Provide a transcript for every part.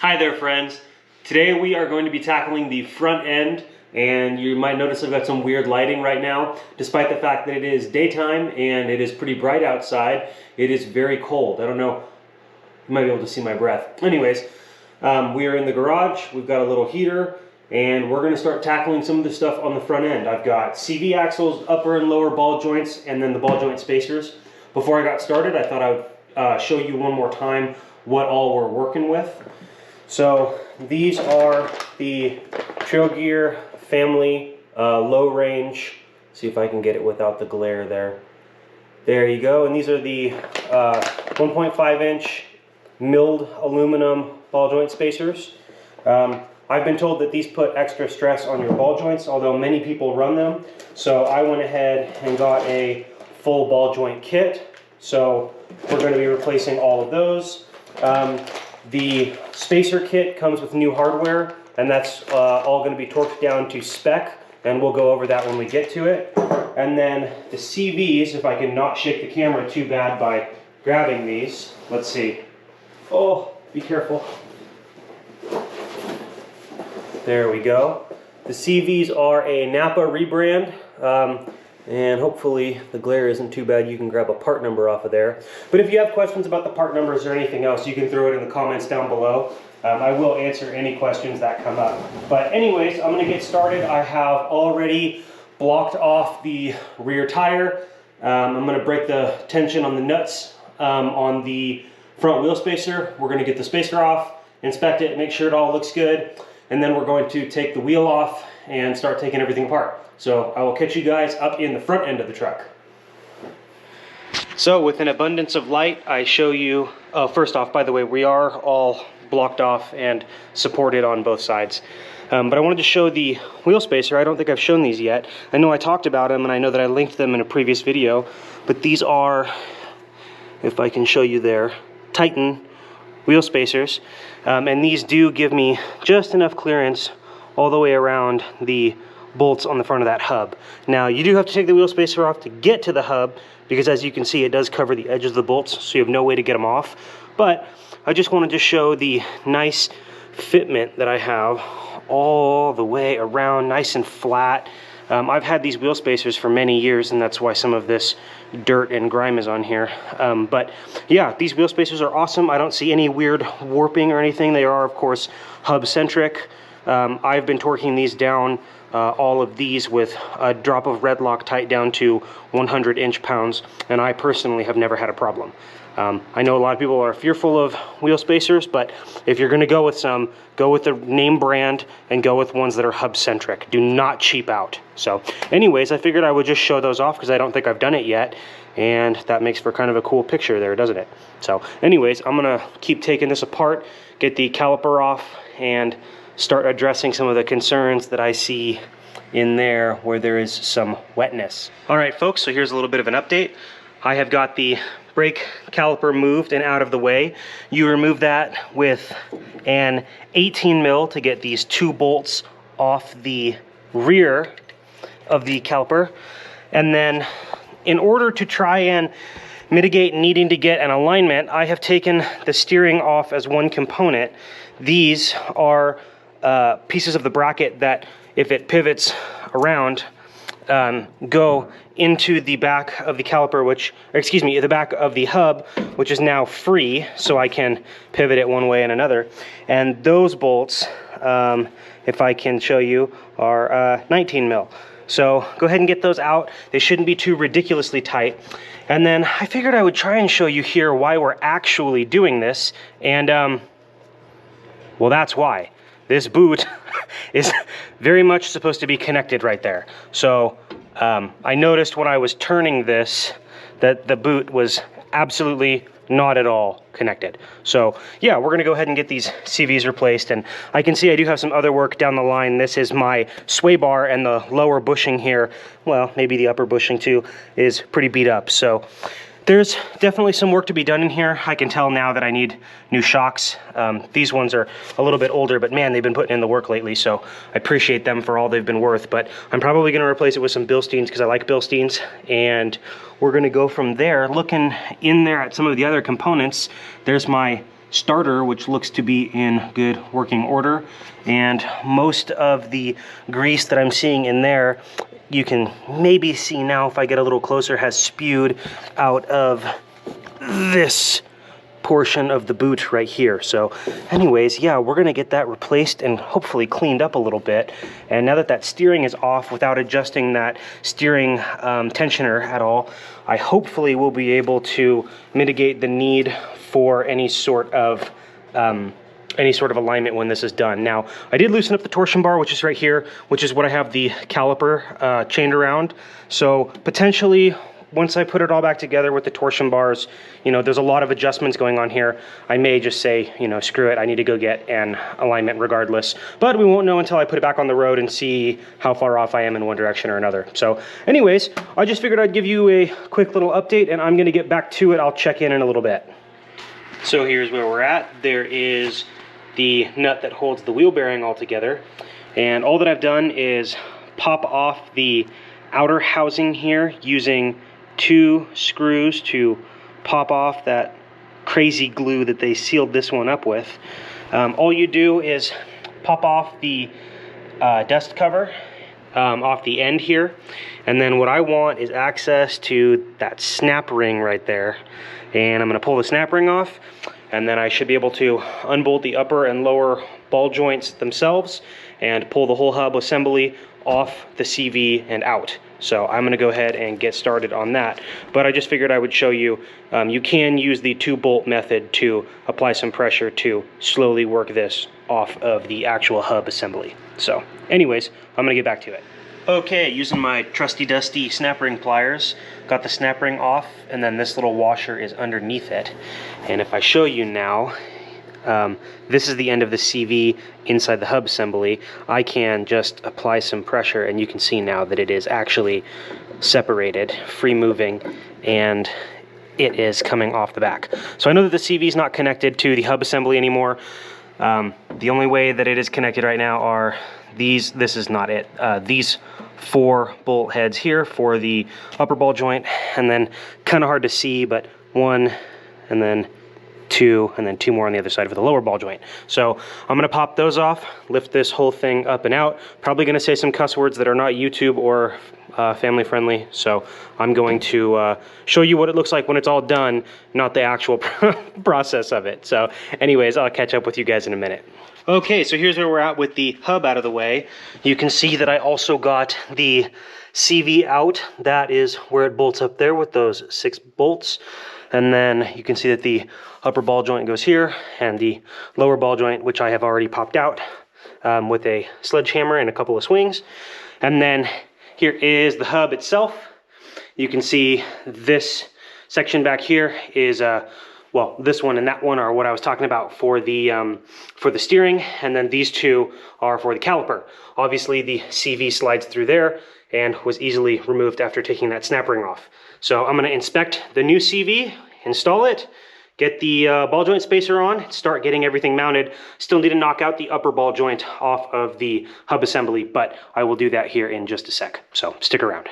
Hi there, friends. Today we are going to be tackling the front end, and you might notice I've got some weird lighting right now. Despite the fact that it is daytime and it is pretty bright outside, it is very cold. I don't know, you might be able to see my breath. Anyways, we are in the garage, we've got a little heater, and we're going to start tackling some of the stuff on the front end. I've got CV axles, upper and lower ball joints, and then the ball joint spacers. Before I got started, I thought I would show you one more time what all we're working with. So these are the Trail Gear family low range. See if I can get it without the glare there. There you go. And these are the 1.5 inch milled aluminum ball joint spacers. I've been told that these put extra stress on your ball joints, although many people run them. So I went ahead and got a full ball joint kit. So we're going to be replacing all of those. The spacer kit comes with new hardware, and that's all going to be torqued down to spec, and we'll go over that when we get to it. And then the CVs, if I can not shake the camera too bad by grabbing these. Let's see. Oh, be careful. There we go. The CVs are a Napa rebrand. And hopefully the glare isn't too bad. You can grab a part number off of there. But if you have questions about the part numbers or anything else, you can throw it in the comments down below. I will answer any questions that come up. But anyways, I'm going to get started. I have already blocked off the rear tire. I'm going to break the tension on the nuts on the front wheel spacer. We're going to get the spacer off, inspect it, make sure it all looks good. And then we're going to take the wheel off and start taking everything apart. So I will catch you guys up in the front end of the truck. So with an abundance of light, I show you, first off, by the way, we are all blocked off and supported on both sides. But I wanted to show the wheel spacer. I don't think I've shown these yet. I know I talked about them and I know that I linked them in a previous video, but these are, if I can show you there, Titan wheel spacers. And these do give me just enough clearance all the way around the bolts on the front of that hub. Now you do have to take the wheel spacer off to get to the hub, because as you can see it does cover the edges of the bolts, so you have no way to get them off. But I just wanted to show the nice fitment that I have all the way around, nice and flat. I've had these wheel spacers for many years, and that's why some of this dirt and grime is on here. But yeah, these wheel spacers are awesome. I don't see any weird warping or anything. They are, of course, hub centric. I've been torquing these down, all of these, with a drop of red Loctite down to 100 inch-pounds, and I personally have never had a problem. I know a lot of people are fearful of wheel spacers, but if you're going to go with some, go with the name brand and go with ones that are hub centric. Do not cheap out. So anyways, I figured I would just show those off because I don't think I've done it yet, and that makes for kind of a cool picture there, doesn't it? So anyways, I'm going to keep taking this apart, get the caliper off, and start addressing some of the concerns that I see in there where there is some wetness. All right, folks, so here's a little bit of an update. I have got the brake caliper moved and out of the way. You remove that with an 18 mil to get these two bolts off the rear of the caliper. And then in order to try and mitigate needing to get an alignment, I have taken the steering off as one component. These are pieces of the bracket that, if it pivots around, go into the back of the caliper, the back of the hub, which is now free, so I can pivot it one way and another. And those bolts, if I can show you, are 19 mil. So go ahead and get those out. They shouldn't be too ridiculously tight. And then I figured I would try and show you here why we're actually doing this. And well, that's why. This boot is very much supposed to be connected right there. So I noticed when I was turning this that the boot was absolutely not at all connected. So yeah, we're gonna go ahead and get these CVs replaced, and I can see I do have some other work down the line. This is my sway bar, and the lower bushing here, well, maybe the upper bushing too, is pretty beat up. So there's definitely some work to be done in here. I can tell now that I need new shocks. These ones are a little bit older, but man, they've been putting in the work lately, so I appreciate them for all they've been worth. But I'm probably gonna replace it with some Bilsteins because I like Bilsteins, and we're gonna go from there. Looking in there at some of the other components, there's my starter, which looks to be in good working order, and most of the grease that I'm seeing in there, you can maybe see now if I get a little closer, has spewed out of this portion of the boot right here. So anyways, yeah, we're gonna get that replaced and hopefully cleaned up a little bit. And now that that steering is off without adjusting that steering tensioner at all, I hopefully will be able to mitigate the need for any sort of alignment when this is done. Now, I did loosen up the torsion bar, which is right here, which is what I have the caliper chained around. So potentially, once I put it all back together with the torsion bars, you know, there's a lot of adjustments going on here. I may just say, you know, screw it, I need to go get an alignment regardless. But we won't know until I put it back on the road and see how far off I am in one direction or another. So anyways, I just figured I'd give you a quick little update, and I'm gonna get back to it. I'll check in a little bit. So here's where we're at. There is the nut that holds the wheel bearing all together. And all that I've done is pop off the outer housing here using 2 screws to pop off that crazy glue that they sealed this one up with. All you do is pop off the dust cover off the end here, and then what I want is access to that snap ring right there, and I'm going to pull the snap ring off, and then I should be able to unbolt the upper and lower ball joints themselves and pull the whole hub assembly off the CV and out. So I'm gonna go ahead and get started on that. But I just figured I would show you, you can use the 2-bolt method to apply some pressure to slowly work this off of the actual hub assembly. So anyways, I'm gonna get back to it. Okay, using my trusty dusty snap ring pliers, got the snap ring off, and then this little washer is underneath it. And if I show you now, this is the end of the CV inside the hub assembly. I can just apply some pressure, and you can see now that it is actually separated, free moving, and it is coming off the back. So I know that the CV is not connected to the hub assembly anymore. The only way that it is connected right now are these. This is not it. These 4 bolt heads here for the upper ball joint, and then kind of hard to see, but 1, and then 2, and then 2 more on the other side for the lower ball joint. So I'm gonna pop those off, lift this whole thing up and out. Probably gonna say some cuss words that are not YouTube or family friendly. So I'm going to show you what it looks like when it's all done, not the actual process of it. So anyways, I'll catch up with you guys in a minute. Okay, so here's where we're at with the hub out of the way. You can see that I also got the CV out. That is where it bolts up there with those 6 bolts. And then you can see that the upper ball joint goes here, and the lower ball joint, which I have already popped out with a sledgehammer and a couple of swings. And then here is the hub itself. You can see this section back here is well, this one and that one are what I was talking about for the steering, and then these 2 are for the caliper. Obviously, the CV slides through there and was easily removed after taking that snap ring off. So I'm going to inspect the new CV, install it, get the ball joint spacer on, start getting everything mounted. Still need to knock out the upper ball joint off of the hub assembly, but I will do that here in just a sec. So stick around.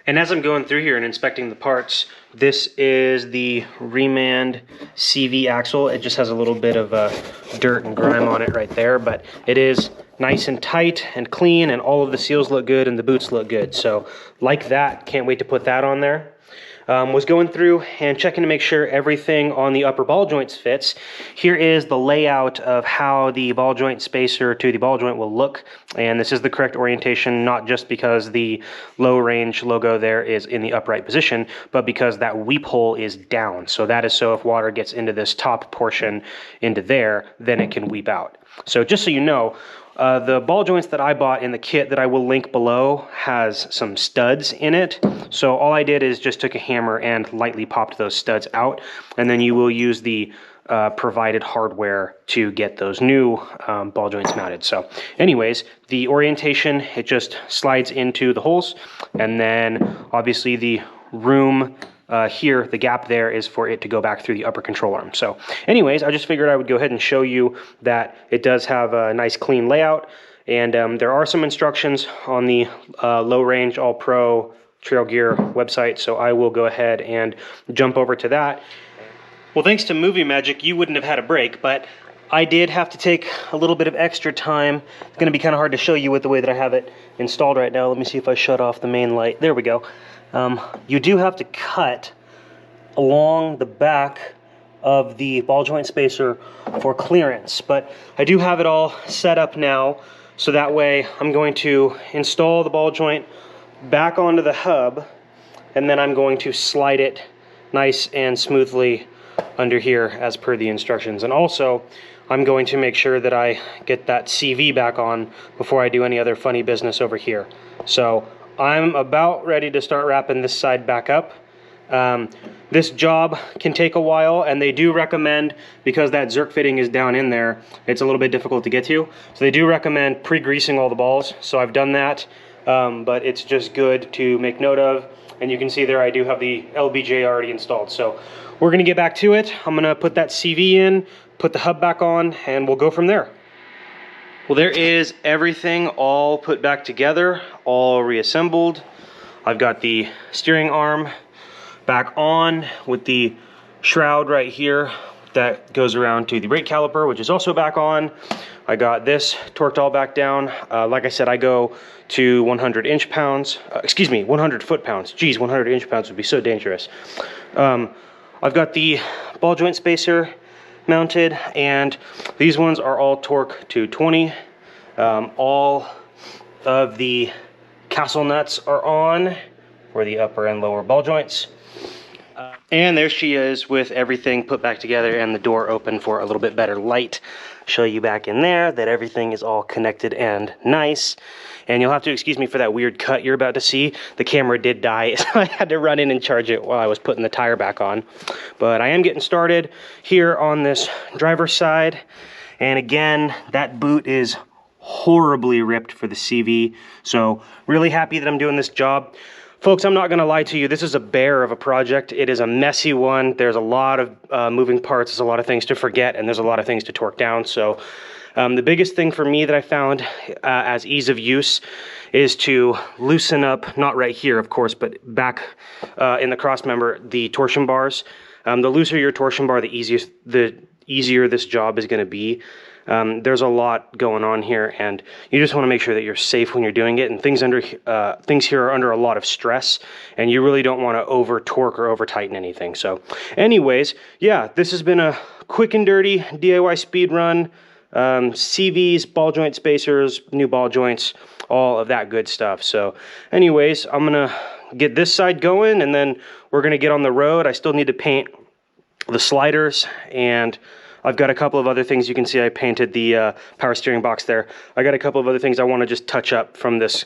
And as I'm going through here and inspecting the parts, this is the Remand CV axle. It just has a little bit of dirt and grime on it right there, but it is nice and tight and clean, and all of the seals look good and the boots look good. So like that, can't wait to put that on there. Was going through and checking to make sure everything on the upper ball joints fits. Here is the layout of how the ball joint spacer to the ball joint will look, and this is the correct orientation, not just because the low range logo there is in the upright position, but because that weep hole is down. So that is so if water gets into this top portion into there, then it can weep out. So just so you know, the ball joints that I bought in the kit that I will link below has some studs in it. So all I did is just took a hammer and lightly popped those studs out, and then you will use the provided hardware to get those new ball joints mounted. So anyways, the orientation, it just slides into the holes, and then obviously the room here, the gap there is for it to go back through the upper control arm. So anyways, I just figured I would go ahead and show you that it does have a nice clean layout, and there are some instructions on the Low Range All Pro Trail Gear website, so I will go ahead and jump over to that. Well, thanks to movie magic, you wouldn't have had a break, but I did have to take a little bit of extra time. It's going to be kind of hard to show you with the way that I have it installed right now. Let me see if I shut off the main light. There we go. You do have to cut along the back of the ball joint spacer for clearance, but I do have it all set up now, so that way I'm going to install the ball joint back onto the hub, and then I'm going to slide it nice and smoothly under here as per the instructions. And also I'm going to make sure that I get that CV back on before I do any other funny business over here. So I'm about ready to start wrapping this side back up. This job can take a while, and they do recommend, because that Zerk fitting is down in there, it's a little bit difficult to get to, so they do recommend pre-greasing all the balls. So I've done that, but it's just good to make note of. And you can see there I do have the LBJ already installed. So we're gonna get back to it. I'm gonna put that CV in, put the hub back on, and we'll go from there. Well, there is everything all put back together, all reassembled. I've got the steering arm back on with the shroud right here that goes around to the brake caliper, which is also back on. I got this torqued all back down. Like I said, I go to 100 inch-pounds. 100 foot-pounds. Geez, 100 inch-pounds would be so dangerous. I've got the ball joint spacer mounted, and these ones are all torque to 20. All of the castle nuts are on for the upper and lower ball joints. And there she is with everything put back together and the door open for a little bit better light. Show you back in there that everything is all connected and nice. And you'll have to excuse me for that weird cut you're about to see. The camera did die, so I had to run in and charge it while I was putting the tire back on. But I am getting started here on this driver's side. And again, that boot is horribly ripped for the CV. So really happy that I'm doing this job. Folks, I'm not going to lie to you. This is a bear of a project. It is a messy one. There's a lot of moving parts. There's a lot of things to forget, and there's a lot of things to torque down. So the biggest thing for me that I found as ease of use is to loosen up, not right here, of course, but back in the cross member, the torsion bars. The looser your torsion bar, the easier this job is going to be. There's a lot going on here, and you just want to make sure that you're safe when you're doing it. And things here are under a lot of stress, and you really don't want to over torque or over tighten anything. So anyways, yeah, this has been a quick and dirty DIY speed run. CVs, ball joint spacers, new ball joints, all of that good stuff. So anyways, I'm gonna get this side going, and then we're gonna get on the road. I still need to paint the sliders, and I've got a couple of other things. You can see I painted the power steering box there. I got a couple of other things I want to just touch up from this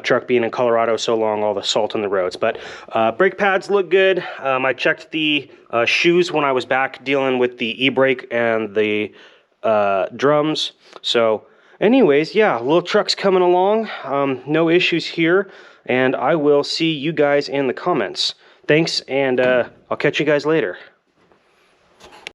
truck being in Colorado so long, all the salt on the roads. But brake pads look good. I checked the shoes when I was back dealing with the e-brake and the drums. So anyways, yeah, little truck's coming along. No issues here, and I will see you guys in the comments. Thanks, and I'll catch you guys later.